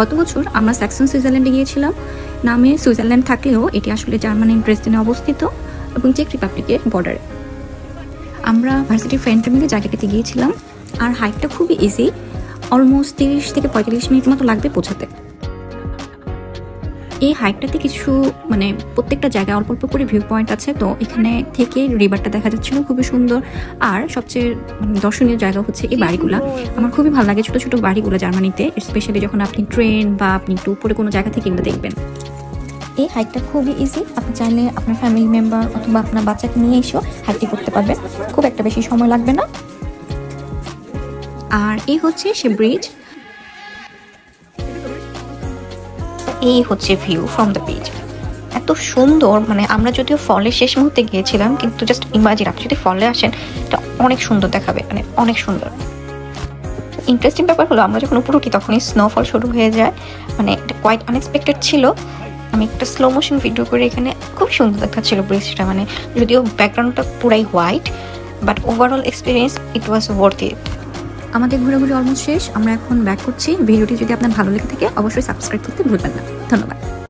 গত বছর আমরা স্যাক্সন সুইজারল্যান্ডে গিয়েছিলাম। নামে সুইজারল্যান্ড থাকলেও এটি আসলে জার্মানির ড্রেসডেনে অবস্থিত এবং চেক রিপাবলিকের বর্ডারে। আমরা ভার্সিটির ফ্রেন্ডরা মিলে জায়গাটিতে গিয়েছিলাম। আর হাইকটা খুবই ইজি, অলমোস্ট 30 থেকে 45 মিনিট মতো লাগবে পৌঁছাতে। এই হাইকটাতে কিছু প্রত্যেকটা জায়গায় অল্প অল্প করে ভিউ পয়েন্ট আছে, তো এখানে থেকে রিভারটা দেখা যাচ্ছিল, খুবই সুন্দর। আর সবচেয়ে দর্শনীয় জায়গা হচ্ছে এই বাড়িগুলা। আমার খুবই ভালো লাগে ছোটো ছোটো বাড়িগুলো জার্মানিতে, স্পেশালি যখন আপনি ট্রেন বা আপনি একটু উপরে কোনো জায়গা থেকে এগুলো দেখবেন। এই হাইকটা খুবই ইজি, আপনি চাইলে আপনার ফ্যামিলি মেম্বার অথবা আপনার বাচ্চাকে নিয়ে এসেও হাইকটি করতে পারবেন, খুব একটা বেশি সময় লাগবে না। আর এই হচ্ছে সে ব্রিজ, এই হচ্ছে ভিউ ফ্রম দ্য বিচ। এত সুন্দর, আমরা যদিও ফলের শেষ মুহূর্তে গিয়েছিলাম, কিন্তু জাস্ট ইমাজিন আপনি যদি ফলে আসেন, এটা অনেক সুন্দর দেখাবে, অনেক সুন্দর। ইন্টারেস্টিং ব্যাপার হলো আমরা যখন উপরে উঠি তখনই স্নোফল শুরু হয়ে যায়, এটা কোয়াইট আনএক্সপেক্টেড ছিল। আমি একটা স্লো মোশন ভিডিও করে এখানে খুব সুন্দর দেখাচ্ছিল ব্রিজটা, যদিও ব্যাকগ্রাউন্ডটা পুরাই white, but overall experience it was worth it. আমাদের ঘোরাঘুরি অলমোস্ট শেষ, আমরা এখন ব্যাক করছি। ভিডিওটি যদি আপনার ভালো লেগে থাকে অবশ্যই সাবস্ক্রাইব করতে ভুলবেন না। ধন্যবাদ।